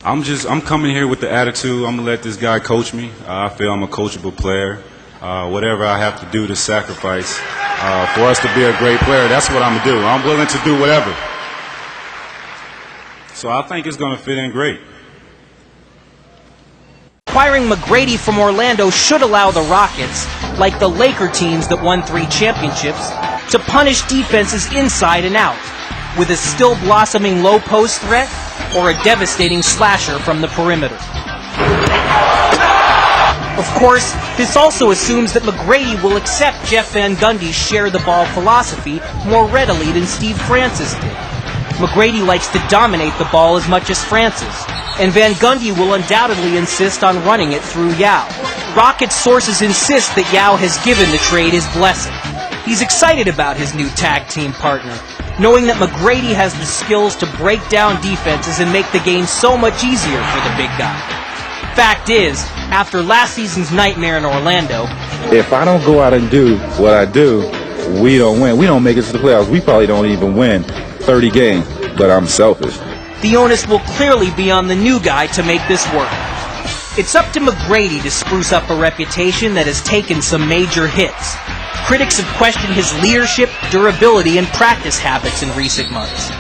I'm coming here with the attitude, I'm going to let this guy coach me. I feel I'm a coachable player. Whatever I have to do to sacrifice for us to be a great player, that's what I'm going to do. I'm willing to do whatever. So I think it's going to fit in great. Acquiring McGrady from Orlando should allow the Rockets, like the Laker teams that won 3 championships, to punish defenses inside and out, with a still blossoming low post threat or a devastating slasher from the perimeter. Of course, this also assumes that McGrady will accept Jeff Van Gundy's share the ball philosophy more readily than Steve Francis did. McGrady likes to dominate the ball as much as Francis, and Van Gundy will undoubtedly insist on running it through Yao. Rockets sources insist that Yao has given the trade his blessing. He's excited about his new tag team partner, knowing that McGrady has the skills to break down defenses and make the game so much easier for the big guy. Fact is, after last season's nightmare in Orlando, if I don't go out and do what I do, we don't win. We don't make it to the playoffs. We probably don't even win 30 games, but I'm selfish. The onus will clearly be on the new guy to make this work. It's up to McGrady to spruce up a reputation that has taken some major hits. Critics have questioned his leadership, durability, and practice habits in recent months.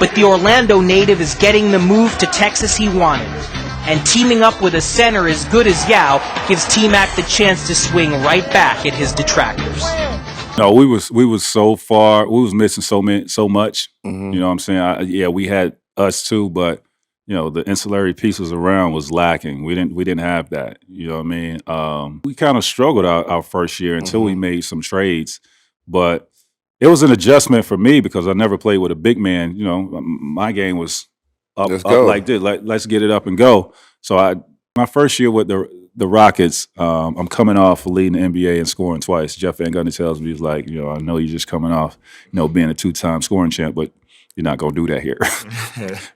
But the Orlando native is getting the move to Texas he wanted. And teaming up with a center as good as Yao gives Team MAC the chance to swing right back at his detractors. No, we was so far. We was missing so much. Mm-hmm. You know what I'm saying? We had us too, but the ancillary pieces around was lacking. We didn't have that. You know what I mean? We kind of struggled our first year until we made some trades, but it was an adjustment for me because I never played with a big man. My game was up like this. Like, let's get it up and go. So my first year with the Rockets, I'm coming off leading the NBA and scoring twice. Jeff Van Gundy tells me, he's like, I know you're just coming off, being a 2-time scoring champ, but you're not going to do that here.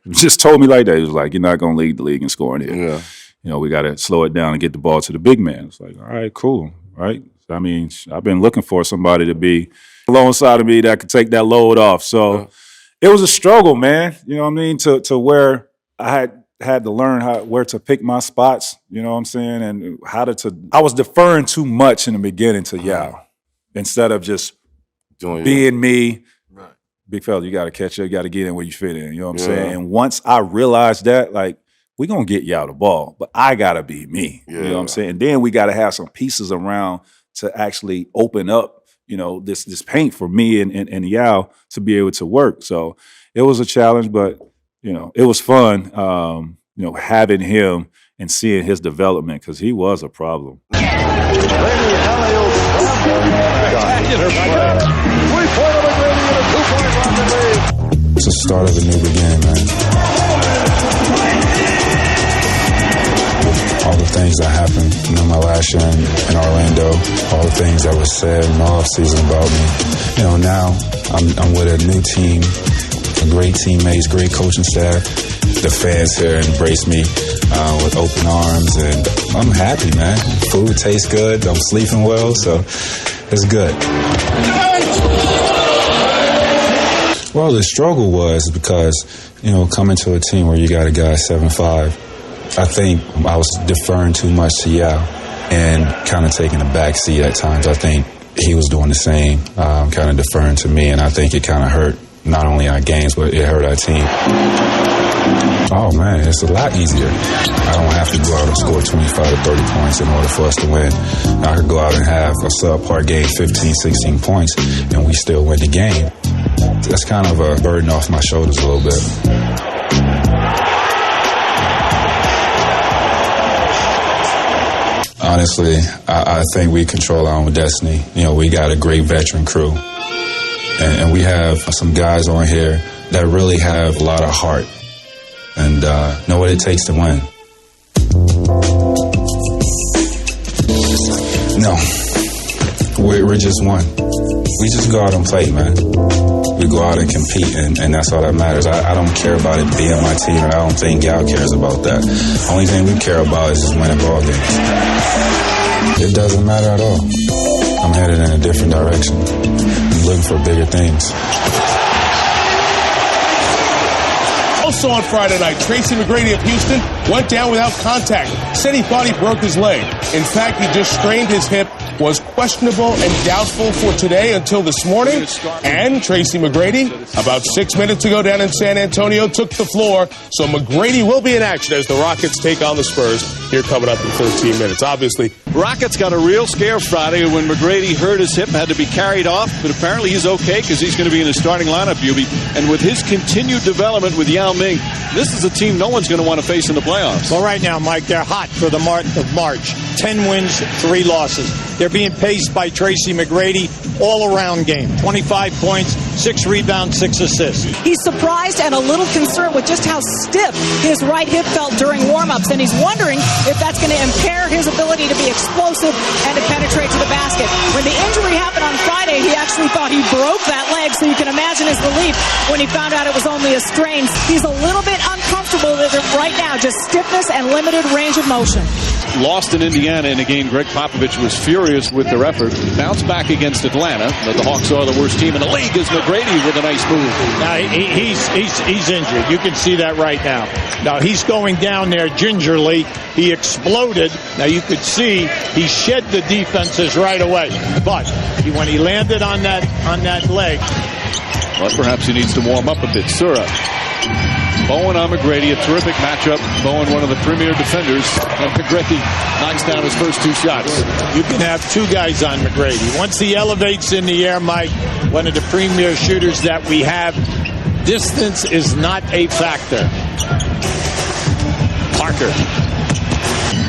Just told me like that. He was like, you're not going to lead the league in scoring here. Yeah. We got to slow it down and get the ball to the big man. It's like, all right, cool, right? I mean, I've been looking for somebody to be alongside of me that could take that load off. So it was a struggle, man. You know what I mean? To where I had to learn where to pick my spots, you know what I'm saying? And I was deferring too much in the beginning to Yao instead of just being me. Right. Big fella, you got to catch up, you got to get in where you fit in, you know what I'm saying? And once I realized that, like, we're going to get Yao the ball, but I got to be me, you know what I'm saying? And then we got to have some pieces around to actually open up, this paint for me and Yao to be able to work. So it was a challenge, but it was fun, having him and seeing his development because he was a problem. It's the start of a new beginning, man. All the things that happened my last year in Orlando, all the things that were said in the offseason about me. Now I'm with a new team, great teammates, great coaching staff. The fans here embrace me with open arms, and I'm happy, man. Food tastes good. I'm sleeping well, so it's good. Well, the struggle was because, coming to a team where you got a guy 7'5", I think I was deferring too much to Yao and kind of taking a back seat at times. I think he was doing the same, kind of deferring to me, and I think it kind of hurt not only our games, but it hurt our team. Oh, man, it's a lot easier. I don't have to go out and score 25 to 30 points in order for us to win. I could go out and have a subpar game, 15, 16 points, and we still win the game. That's kind of a burden off my shoulders a little bit. Honestly, I think we control our own destiny. We got a great veteran crew. And we have some guys on here that really have a lot of heart and know what it takes to win. No, we're just one. We just go out and play, man. We go out and compete, and that's all that matters. I don't care about it being my team, and I don't think Gal cares about that. Only thing we care about is just winning ball games. It doesn't matter at all. I'm headed in a different direction. I'm looking for bigger things. Also on Friday night, Tracy McGrady of Houston went down without contact. Said he thought he broke his leg. In fact, he just strained his hip, was questionable and doubtful for today until this morning. And Tracy McGrady, about 6 minutes ago down in San Antonio, took the floor. So McGrady will be in action as the Rockets take on the Spurs here coming up in 13 minutes. Obviously, Rockets got a real scare Friday when McGrady hurt his hip and had to be carried off, but apparently he's okay because he's going to be in the starting lineup, Buby. And with his continued development with Yao Ming, this is a team no one's going to want to face in the playoffs. Well, right now, Mike, they're hot for the month of March. 10 wins, 3 losses. They're being paced by Tracy McGrady, all-around game. 25 points, 6 rebounds, 6 assists. He's surprised and a little concerned with just how stiff his right hip felt during warm-ups, and he's wondering if that's going to impair his ability to be explosive and to penetrate to the basket. When the injury happened on Friday, he actually thought he broke that leg, so you can imagine his relief when he found out it was only a strain. He's a little bit uncomfortable with it right now, just stiffness and limited range of motion. Lost in Indiana in a game Greg Popovich was furious with their effort. Bounced back against Atlanta, but the Hawks are the worst team in the league. Is McGrady with a nice move. Now, he's injured. You can see that right now. Now, he's going down there gingerly. He exploded. Now, you could see he shed the defenses right away. But when he landed on that leg. But perhaps he needs to warm up a bit. Sura. Bowen on McGrady, a terrific matchup. Bowen, one of the premier defenders. And McGrady knocks down his first 2 shots. You can have 2 guys on McGrady. Once he elevates in the air, Mike, one of the premier shooters that we have, distance is not a factor. Parker.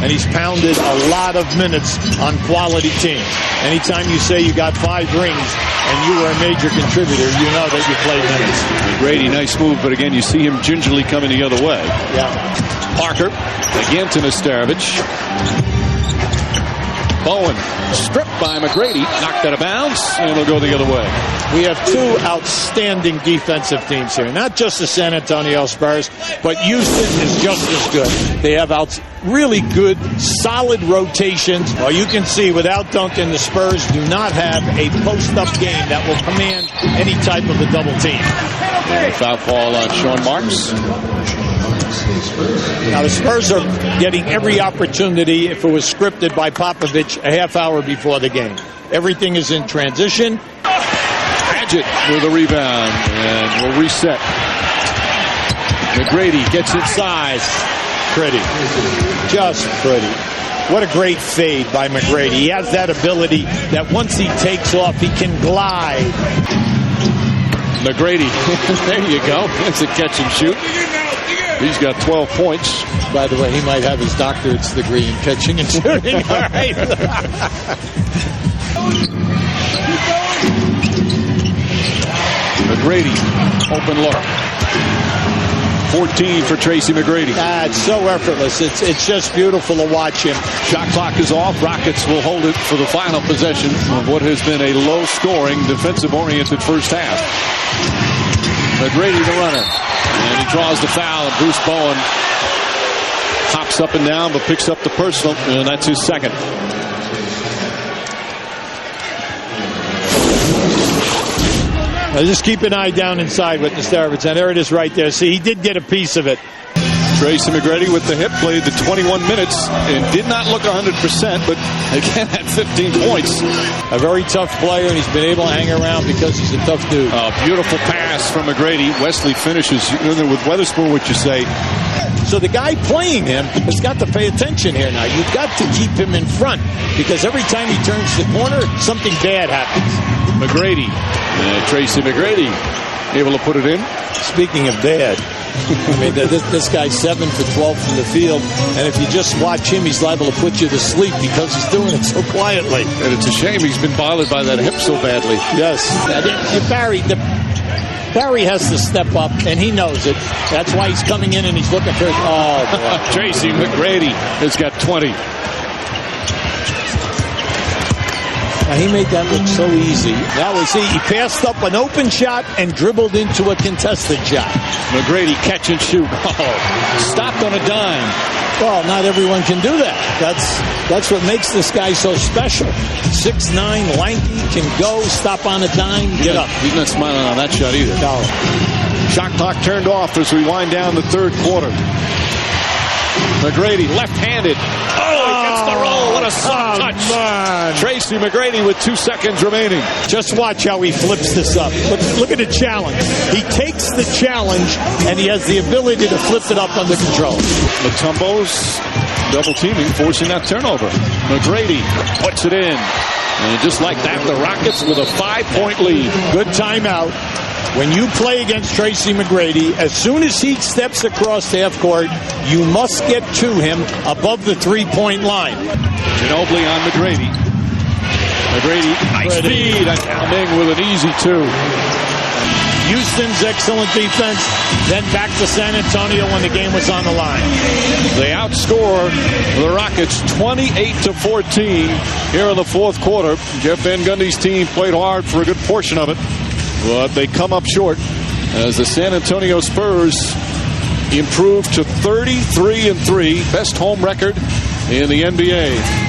And he's pounded a lot of minutes on quality teams. Anytime you say you got 5 rings and you were a major contributor, you know that you played minutes. McGrady, nice move, but again, you see him gingerly coming the other way. Yeah. Parker, again to Nesterovic. Bowen, stripped by McGrady, knocked out of bounds, and it'll go the other way. We have 2 outstanding defensive teams here. Not just the San Antonio Spurs, but Houston is just as good. They have really good, solid rotations. Well, you can see without Duncan, the Spurs do not have a post-up game that will command any type of a double team. Foul call on Sean Marks. Now, the Spurs are getting every opportunity, if it was scripted by Popovich, a half hour before the game. Everything is in transition. Paget with a rebound, and we'll reset. McGrady gets inside. Pretty. Just pretty. What a great fade by McGrady. He has that ability that once he takes off, he can glide. McGrady, there you go. It's a catch and shoot. He's got 12 points. By the way, he might have his doctorate's degree in catching and shooting. All right. McGrady, open look. 14 for Tracy McGrady. It's so effortless. It's just beautiful to watch him. Shot clock is off. Rockets will hold it for the final possession of what has been a low-scoring, defensive-oriented first half. McGrady the runner. And he draws the foul, and Bruce Bowen hops up and down, but picks up the personal, and that's his second. Now just keep an eye down inside with Nesterovic. And there it is right there. See, he did get a piece of it. Tracy McGrady with the hip played the 21 minutes and did not look 100%, but again had 15 points. A very tough player, and he's been able to hang around because he's a tough dude. A beautiful pass from McGrady. Wesley finishes with Weatherspoon, what you say. So the guy playing him has got to pay attention here now. You've got to keep him in front because every time he turns the corner, something bad happens. McGrady. Tracy McGrady able to put it in. Speaking of bad, I mean, this guy's 7 for 12 from the field, and if you just watch him, he's liable to put you to sleep because he's doing it so quietly. And it's a shame he's been bothered by that hip so badly. Yes. Barry has to step up, and he knows it. That's why he's coming in and he's looking for his... Oh, boy. Tracy McGrady has got 20. Now, he made that look so easy. Now we see he passed up an open shot and dribbled into a contested shot. McGrady catch and shoot. Oh, stopped on a dime. Well, not everyone can do that. That's what makes this guy so special. 6'9", lanky, can go, stop on a dime, get up. He's not smiling on that shot either. No. Shot clock turned off as we wind down the third quarter. McGrady, left-handed. Oh, he gets the roll. What a soft touch. Man. Tracy McGrady with 2 seconds remaining. Just watch how he flips this up. Look at the challenge. He takes the challenge, and he has the ability to flip it up under control. Mutombo's double teaming, forcing that turnover. McGrady puts it in. And just like that, the Rockets with a 5-point lead. Good timeout. When you play against Tracy McGrady, as soon as he steps across the half court, you must get to him above the three-point line. Ginobili on McGrady. McGrady, nice feed, and Ming with an easy 2. Houston's excellent defense, then back to San Antonio when the game was on the line. They outscore the Rockets 28-14 here in the fourth quarter. Jeff Van Gundy's team played hard for a good portion of it, but they come up short as the San Antonio Spurs improve to 33-3, best home record in the NBA.